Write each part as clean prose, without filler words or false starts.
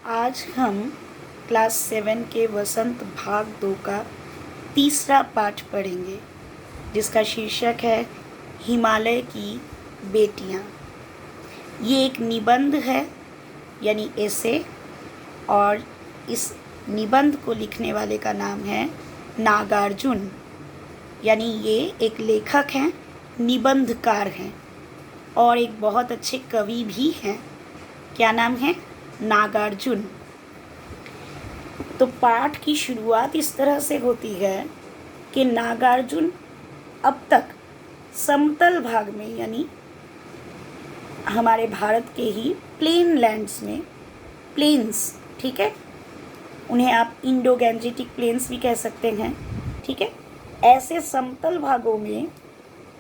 आज हम क्लास 7 के वसंत भाग 2 का तीसरा पाठ पढ़ेंगे, जिसका शीर्षक है हिमालय की बेटियां। ये एक निबंध है, यानी एसे, और इस निबंध को लिखने वाले का नाम है नागार्जुन। यानी ये एक लेखक हैं, निबंधकार हैं और एक बहुत अच्छे कवि भी हैं। क्या नाम है? नागार्जुन। तो पाठ की शुरुआत इस तरह से होती है कि नागार्जुन अब तक समतल भाग में, यानी हमारे भारत के ही प्लेन लैंड्स में, प्लेन्स, ठीक है, उन्हें आप इंडो गैंजेटिक प्लेन्स भी कह सकते हैं, ठीक है, ऐसे समतल भागों में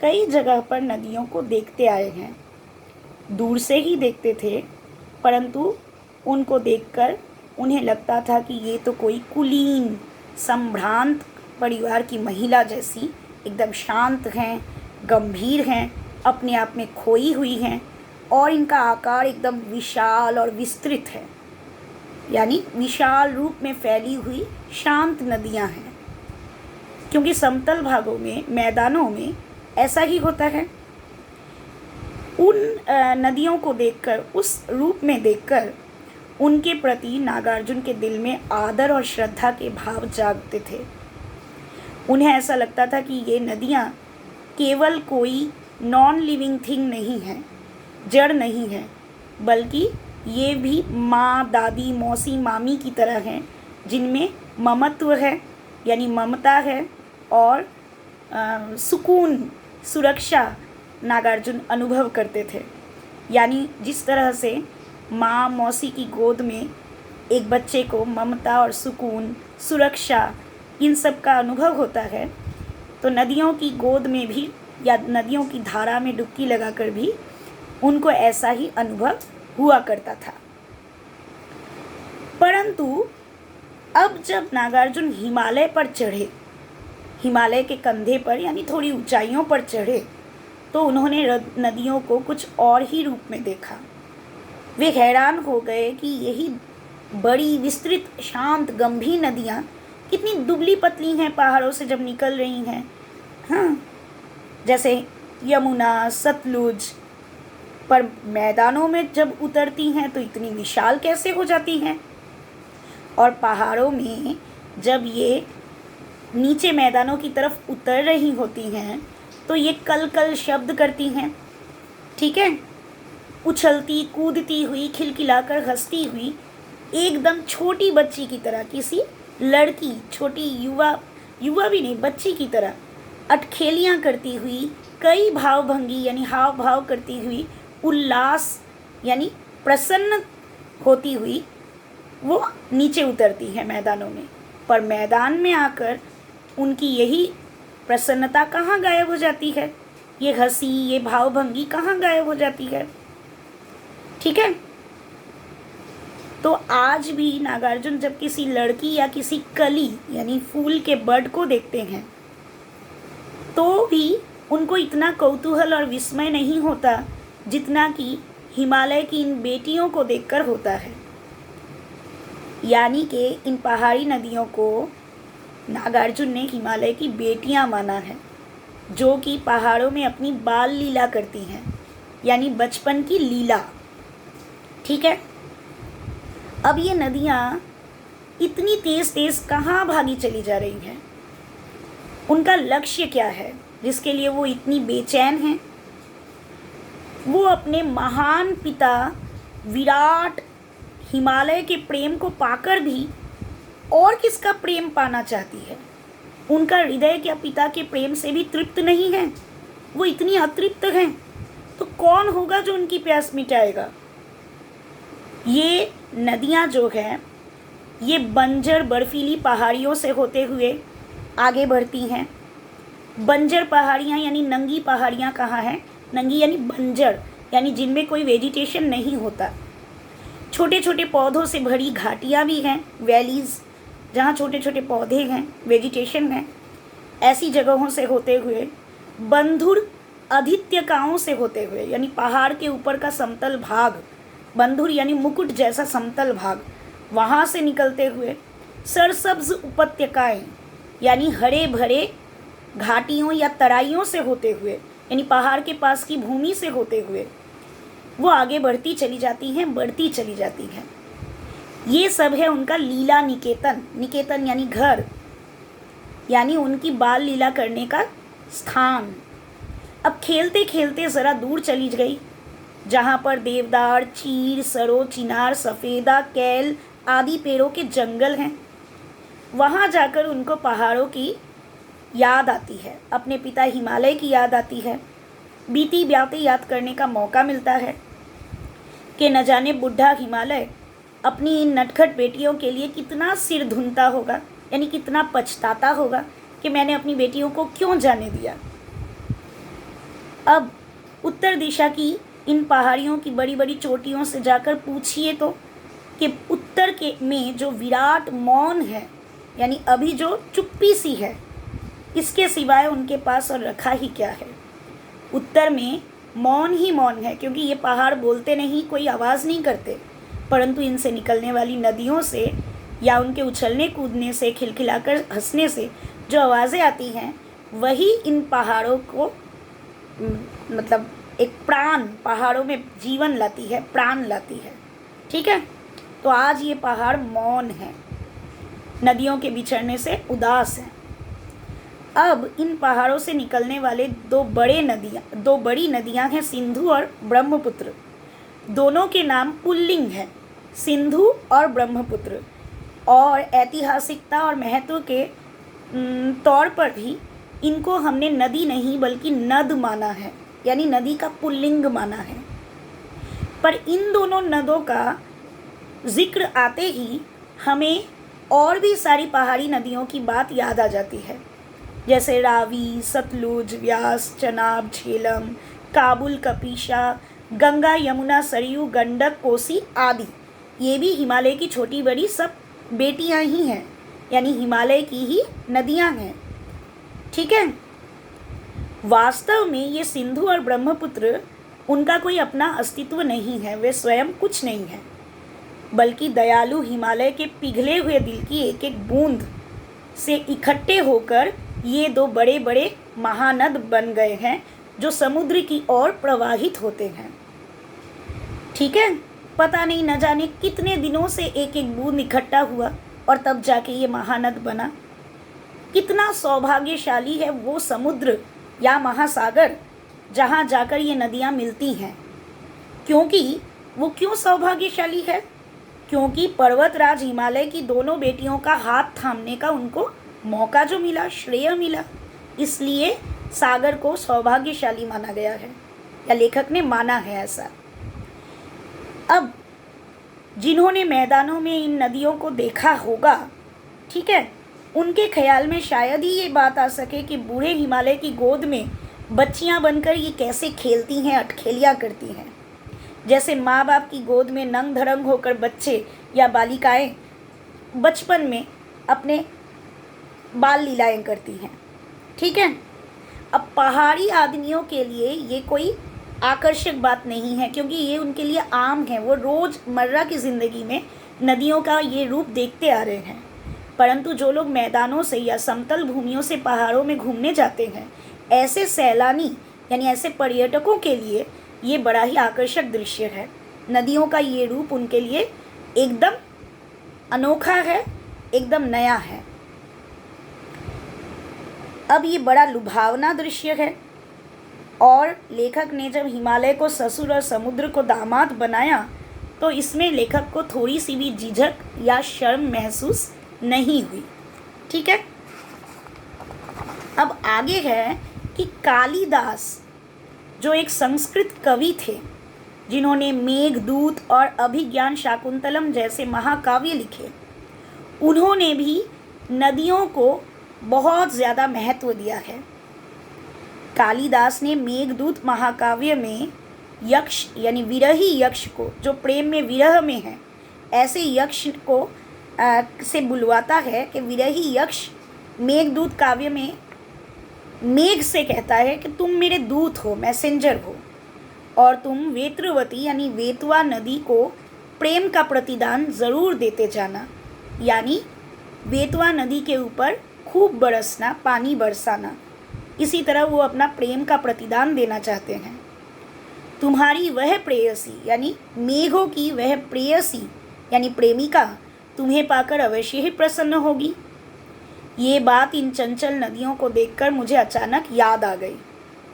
कई जगह पर नदियों को देखते आए हैं। दूर से ही देखते थे, परंतु उनको देखकर उन्हें लगता था कि ये तो कोई कुलीन संभ्रांत परिवार की महिला जैसी एकदम शांत हैं, गंभीर हैं, अपने आप में खोई हुई हैं और इनका आकार एकदम विशाल और विस्तृत है, यानी विशाल रूप में फैली हुई शांत नदियां हैं। क्योंकि समतल भागों में, मैदानों में ऐसा ही होता है। उन नदियों को देखकर, उस रूप में देखकर उनके प्रति नागार्जुन के दिल में आदर और श्रद्धा के भाव जागते थे। उन्हें ऐसा लगता था कि ये नदियाँ केवल कोई नॉन लिविंग थिंग नहीं है, जड़ नहीं है, बल्कि ये भी माँ, दादी, मौसी, मामी की तरह हैं, जिनमें ममत्व है, यानी ममता है और सुकून, सुरक्षा नागार्जुन अनुभव करते थे। यानी जिस तरह से माँ, मौसी की गोद में एक बच्चे को ममता और सुकून, सुरक्षा, इन सब का अनुभव होता है, तो नदियों की गोद में भी या नदियों की धारा में डुबकी लगाकर भी उनको ऐसा ही अनुभव हुआ करता था। परंतु अब जब नागार्जुन हिमालय पर चढ़े, हिमालय के कंधे पर, यानी थोड़ी ऊंचाइयों पर चढ़े, तो उन्होंने नदियों को कुछ और ही रूप में देखा। वे हैरान हो गए कि यही बड़ी, विस्तृत, शांत, गंभीर नदियाँ कितनी दुबली पतली हैं पहाड़ों से जब निकल रही हैं। हाँ, जैसे यमुना, सतलुज, पर मैदानों में जब उतरती हैं तो इतनी विशाल कैसे हो जाती हैं। और पहाड़ों में जब ये नीचे मैदानों की तरफ उतर रही होती हैं तो ये कल कल शब्द करती हैं, ठीक है, उछलती कूदती हुई, खिलखिलाकर हंसती हुई, एकदम छोटी बच्ची की तरह, किसी लड़की, छोटी युवा भी नहीं, बच्ची की तरह अटखेलियाँ करती हुई, कई भावभंगी यानी हाव भाव करती हुई, उल्लास यानी प्रसन्न होती हुई वो नीचे उतरती हैं मैदानों में। पर मैदान में आकर उनकी यही प्रसन्नता कहाँ गायब हो जाती है, ये हंसी, ये भावभंगी कहाँ गायब हो जाती है, ठीक है। तो आज भी नागार्जुन जब किसी लड़की या किसी कली यानी फूल के बड को देखते हैं तो भी उनको इतना कौतूहल और विस्मय नहीं होता जितना कि हिमालय की इन बेटियों को देखकर होता है। यानी कि इन पहाड़ी नदियों को नागार्जुन ने हिमालय की बेटियां माना है, जो कि पहाड़ों में अपनी बाल लीला करती हैं, यानी बचपन की लीला, ठीक है। अब ये नदियाँ इतनी तेज़ तेज़ कहाँ भागी चली जा रही हैं? उनका लक्ष्य क्या है जिसके लिए वो इतनी बेचैन हैं? वो अपने महान पिता विराट हिमालय के प्रेम को पाकर भी और किसका प्रेम पाना चाहती है? उनका हृदय क्या पिता के प्रेम से भी तृप्त नहीं है? वो इतनी अतृप्त हैं, तो कौन होगा जो उनकी प्यास मिटाएगा? ये नदियाँ जो हैं, ये बंजर बर्फीली पहाड़ियों से होते हुए आगे बढ़ती हैं। बंजर पहाड़ियाँ यानी नंगी पहाड़ियाँ कहाँ हैं? नंगी यानी बंजर, यानी जिनमें कोई वेजिटेशन नहीं होता। छोटे छोटे पौधों से भरी घाटियाँ भी हैं, वैलीज़, जहाँ छोटे छोटे पौधे हैं, वेजिटेशन है। ऐसी जगहों से होते हुए, बंधुर आदित्यकाओं से होते हुए, यानी पहाड़ के ऊपर का समतल भाग, बंधुर यानी मुकुट जैसा समतल भाग, वहाँ से निकलते हुए सरसब्ज उपत्यकाएं यानी हरे भरे घाटियों या तराइयों से होते हुए, यानी पहाड़ के पास की भूमि से होते हुए वो आगे बढ़ती चली जाती हैं। ये सब है उनका लीला निकेतन। निकेतन यानी घर, यानी उनकी बाल लीला करने का स्थान। अब खेलते खेलते ज़रा दूर चली गई, जहाँ पर देवदार, चीर, सरो, चिनार, सफ़ेदा, कैल आदि पेड़ों के जंगल हैं। वहाँ जाकर उनको पहाड़ों की याद आती है, अपने पिता हिमालय की याद आती है। बीती बातें याद करने का मौका मिलता है कि न जाने बुढ़ा हिमालय अपनी इन नटखट बेटियों के लिए कितना सिर धुनता होगा, यानी कितना पछताता होगा कि मैंने अपनी बेटियों को क्यों जाने दिया। अब उत्तर दिशा की इन पहाड़ियों की बड़ी बड़ी चोटियों से जाकर पूछिए तो कि उत्तर के में जो विराट मौन है, यानी अभी जो चुप्पी सी है, इसके सिवाय उनके पास और रखा ही क्या है। उत्तर में मौन ही मौन है, क्योंकि ये पहाड़ बोलते नहीं, कोई आवाज़ नहीं करते, परंतु इनसे निकलने वाली नदियों से या उनके उछलने कूदने से, खिलखिलाकर हंसने से जो आवाज़ें आती हैं, वही इन पहाड़ों को मतलब एक प्राण, पहाड़ों में जीवन लाती है, प्राण लाती है। ठीक है, तो आज ये पहाड़ मौन है, नदियों के बिछड़ने से उदास है। अब इन पहाड़ों से निकलने वाले दो बड़ी नदियाँ हैं, सिंधु और ब्रह्मपुत्र। दोनों के नाम पुल्लिंग है, सिंधु और ब्रह्मपुत्र। और ऐतिहासिकता और महत्व के तौर पर भी इनको हमने नदी नहीं बल्कि नद माना है, यानी नदी का पुल्लिंग माना है। पर इन दोनों नदों का जिक्र आते ही हमें और भी सारी पहाड़ी नदियों की बात याद आ जाती है, जैसे रावी, सतलुज, व्यास, चनाब, झेलम, काबुल, कपीशा, गंगा, यमुना, सरयू, गंडक, कोसी आदि। ये भी हिमालय की छोटी बड़ी सब बेटियां ही हैं, यानी हिमालय की ही नदियां हैं। ठीक है, वास्तव में ये सिंधु और ब्रह्मपुत्र, उनका कोई अपना अस्तित्व नहीं है, वे स्वयं कुछ नहीं है, बल्कि दयालु हिमालय के पिघले हुए दिल की एक एक बूंद से इकट्ठे होकर ये दो बड़े बड़े महानद बन गए हैं, जो समुद्र की ओर प्रवाहित होते हैं। ठीक है, पता नहीं न जाने कितने दिनों से एक एक बूंद इकट्ठा हुआ और तब जाके ये महानद बना। कितना सौभाग्यशाली है वो समुद्र या महासागर जहाँ जाकर ये नदियाँ मिलती हैं। क्योंकि वो क्यों सौभाग्यशाली है? क्योंकि पर्वतराज हिमालय की दोनों बेटियों का हाथ थामने का उनको मौका जो मिला, श्रेय मिला, इसलिए सागर को सौभाग्यशाली माना गया है, या लेखक ने माना है ऐसा। अब जिन्होंने मैदानों में इन नदियों को देखा होगा, ठीक है, उनके ख्याल में शायद ही ये बात आ सके कि बूढ़े हिमालय की गोद में बच्चियां बनकर ये कैसे खेलती हैं, अटखेलियाँ करती हैं। जैसे माँ बाप की गोद में नंग धड़ंग होकर बच्चे या बालिकाएं बचपन में अपने बाल लीलाएं करती हैं। ठीक है, अब पहाड़ी आदमियों के लिए ये कोई आकर्षक बात नहीं है, क्योंकि ये उनके लिए आम है, वो रोज़मर्रा की ज़िंदगी में नदियों का ये रूप देखते आ रहे हैं। परंतु जो लोग मैदानों से या समतल भूमियों से पहाड़ों में घूमने जाते हैं, ऐसे सैलानी यानी ऐसे पर्यटकों के लिए ये बड़ा ही आकर्षक दृश्य है। नदियों का ये रूप उनके लिए एकदम अनोखा है, एकदम नया है। अब ये बड़ा लुभावना दृश्य है, और लेखक ने जब हिमालय को ससुर और समुद्र को दामाद बनाया तो इसमें लेखक को थोड़ी सी भी झिझक या शर्म महसूस नहीं हुई। ठीक है, अब आगे है कि कालिदास जो एक संस्कृत कवि थे, जिन्होंने मेघदूत और अभिज्ञान शाकुंतलम जैसे महाकाव्य लिखे, उन्होंने भी नदियों को बहुत ज़्यादा महत्व दिया है। कालिदास ने मेघदूत महाकाव्य में यक्ष यानी विरही यक्ष को, जो प्रेम में विरह में है, ऐसे यक्ष को से बुलवाता है कि विरही यक्ष मेघदूत काव्य में मेघ से कहता है कि तुम मेरे दूत हो, मैसेंजर हो, और तुम वेत्रवती यानी वेतवा नदी को प्रेम का प्रतिदान ज़रूर देते जाना, यानी बेतवा नदी के ऊपर खूब बरसना, पानी बरसाना। इसी तरह वो अपना प्रेम का प्रतिदान देना चाहते हैं। तुम्हारी वह प्रेयसी यानी मेघों की वह प्रेयसी यानी प्रेमिका तुम्हें पाकर अवश्य ही प्रसन्न होगी। ये बात इन चंचल नदियों को देखकर मुझे अचानक याद आ गई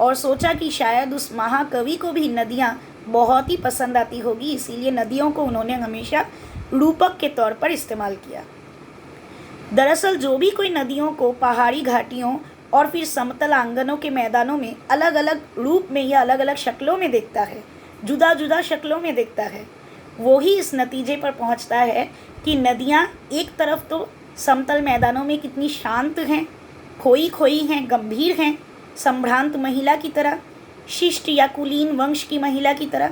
और सोचा कि शायद उस महाकवि को भी नदियाँ बहुत ही पसंद आती होगी, इसीलिए नदियों को उन्होंने हमेशा रूपक के तौर पर इस्तेमाल किया। दरअसल जो भी कोई नदियों को पहाड़ी घाटियों और फिर समतल आंगनों के मैदानों में अलग अलग रूप में या अलग अलग शक्लों में देखता है, जुदा जुदा शक्लों में देखता है, वो ही इस नतीजे पर पहुंचता है कि नदियाँ एक तरफ तो समतल मैदानों में कितनी शांत हैं, खोई खोई हैं, गंभीर हैं, संभ्रांत महिला की तरह, शिष्ट या कुलीन वंश की महिला की तरह,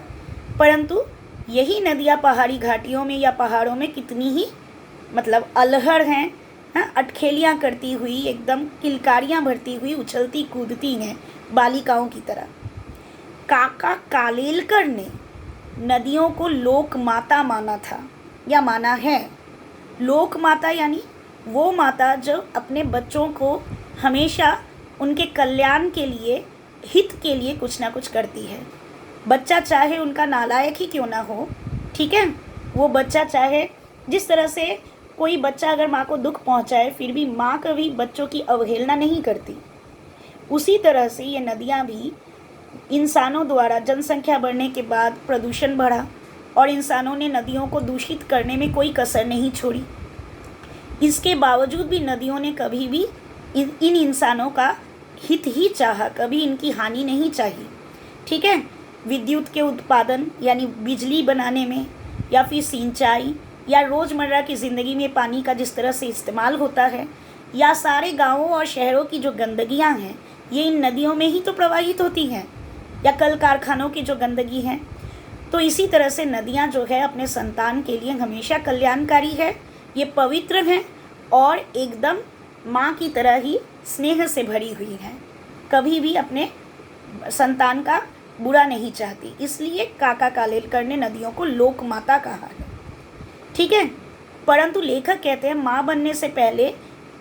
परंतु यही नदियाँ पहाड़ी घाटियों में या पहाड़ों में कितनी ही अलहड़ हैं, अटखेलियाँ करती हुई, एकदम किलकारियाँ भरती हुई उछलती कूदती हैं बालिकाओं की तरह। काका कालेलकर ने नदियों को लोक माता माना था या माना है। लोक माता यानी वो माता जो अपने बच्चों को हमेशा उनके कल्याण के लिए, हित के लिए कुछ ना कुछ करती है। बच्चा चाहे उनका नालायक ही क्यों ना हो, ठीक है, वो बच्चा चाहे जिस तरह से कोई बच्चा अगर माँ को दुख पहुँचाए फिर भी माँ कभी बच्चों की अवहेलना नहीं करती, उसी तरह से ये नदियाँ भी इंसानों द्वारा जनसंख्या बढ़ने के बाद प्रदूषण बढ़ा और इंसानों ने नदियों को दूषित करने में कोई कसर नहीं छोड़ी। इसके बावजूद भी नदियों ने कभी भी इन इंसानों का हित ही चाहा, कभी इनकी हानि नहीं चाही, ठीक है। विद्युत के उत्पादन यानी बिजली बनाने में या फिर सिंचाई या रोज़मर्रा की ज़िंदगी में पानी का जिस तरह से इस्तेमाल होता है, या सारे गांवों और शहरों की जो गंदगियां हैं ये इन नदियों में ही तो प्रवाहित होती हैं, या कल कारखानों की जो गंदगी है। तो इसी तरह से नदियां जो है अपने संतान के लिए हमेशा कल्याणकारी है, ये पवित्र हैं और एकदम माँ की तरह ही स्नेह से भरी हुई हैं, कभी भी अपने संतान का बुरा नहीं चाहती। इसलिए काका कालेलकर ने नदियों को लोक माता कहा है, ठीक है। परंतु लेखक कहते हैं माँ बनने से पहले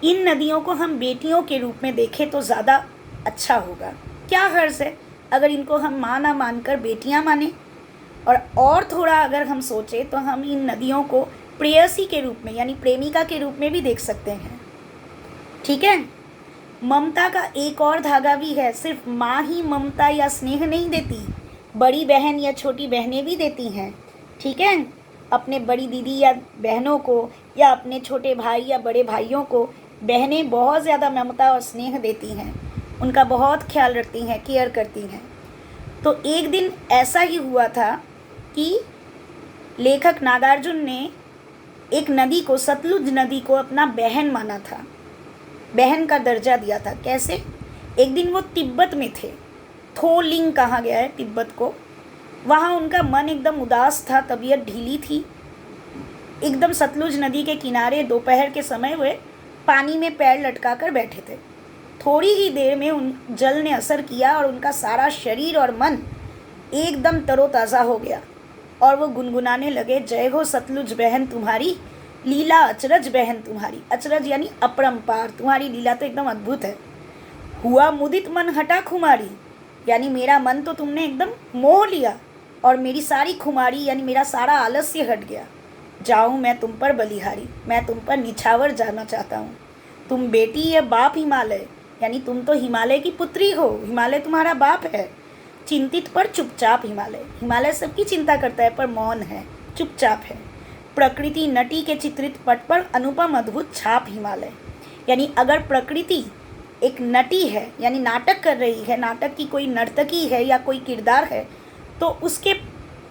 इन नदियों को हम बेटियों के रूप में देखें तो ज़्यादा अच्छा होगा। क्या हर्ज है अगर इनको हम माँ ना मानकर बेटियाँ माने, और थोड़ा अगर हम सोचें तो हम इन नदियों को प्रेयसी के रूप में यानी प्रेमिका के रूप में भी देख सकते हैं, ठीक है। ममता का एक और धागा भी है, सिर्फ माँ ही ममता या स्नेह नहीं देती, बड़ी बहन या छोटी बहनें भी देती हैं, ठीक है। अपने बड़ी दीदी या बहनों को या अपने छोटे भाई या बड़े भाइयों को बहनें बहुत ज़्यादा ममता और स्नेह देती हैं, उनका बहुत ख्याल रखती हैं, केयर करती हैं। तो एक दिन ऐसा ही हुआ था कि लेखक नागार्जुन ने एक नदी को, सतलुज नदी को अपना बहन माना था, बहन का दर्जा दिया था। कैसे? एक दिन वो तिब्बत में थे, थोलिंग कहा गया है तिब्बत को। वहाँ उनका मन एकदम उदास था, तबीयत ढीली थी। एकदम सतलुज नदी के किनारे दोपहर के समय वे पानी में पैर लटका कर बैठे थे। थोड़ी ही देर में उन जल ने असर किया और उनका सारा शरीर और मन एकदम तरोताज़ा हो गया और वो गुनगुनाने लगे, जय हो सतलुज बहन तुम्हारी, लीला अचरज बहन तुम्हारी। अचरज यानी अपरंपार, तुम्हारी लीला तो एकदम अद्भुत है। हुआ मुदित मन हटा खुमारी, यानी मेरा मन तो तुमने एकदम मोह लिया और मेरी सारी खुमारी यानी मेरा सारा आलस्य हट गया। जाऊँ मैं तुम पर बलिहारी, मैं तुम पर निछावर जाना चाहता हूँ। तुम बेटी या बाप हिमालय, यानी तुम तो हिमालय की पुत्री हो, हिमालय तुम्हारा बाप है। चिंतित पर चुपचाप हिमालय, हिमालय सबकी चिंता करता है पर मौन है, चुपचाप है। प्रकृति नटी के चित्रित पट पर अनुपम अद्भुत छाप हिमालय, यानी अगर प्रकृति एक नटी है यानी नाटक कर रही है, नाटक की कोई नर्तकी है या कोई किरदार है, तो उसके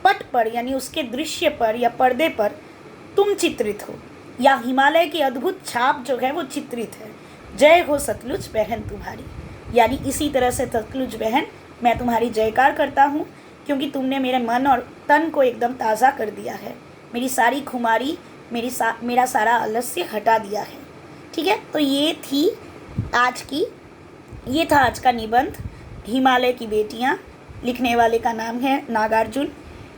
पट पर यानी उसके दृश्य पर या पर्दे पर तुम चित्रित हो, या हिमालय की अद्भुत छाप जो है वो चित्रित है। जय हो सतलुज बहन तुम्हारी, यानी इसी तरह से सतलुज बहन मैं तुम्हारी जयकार करता हूँ, क्योंकि तुमने मेरे मन और तन को एकदम ताज़ा कर दिया है, मेरी सारी खुमारी, मेरा सारा आलस्य हटा दिया है, ठीक है। तो ये था आज का निबंध हिमालय की बेटियाँ। लिखने वाले का नाम है नागार्जुन।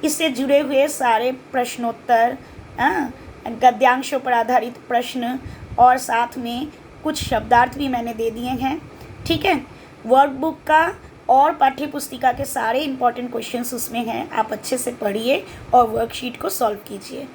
इससे जुड़े हुए सारे प्रश्नोत्तर, गद्यांशों पर आधारित प्रश्न और साथ में कुछ शब्दार्थ भी मैंने दे दिए हैं। ठीक है, वर्कबुक का और पाठ्य पुस्तिका के सारे इंपॉर्टेंट क्वेश्चंस उसमें हैं। आप अच्छे से पढ़िए और वर्कशीट को सॉल्व कीजिए।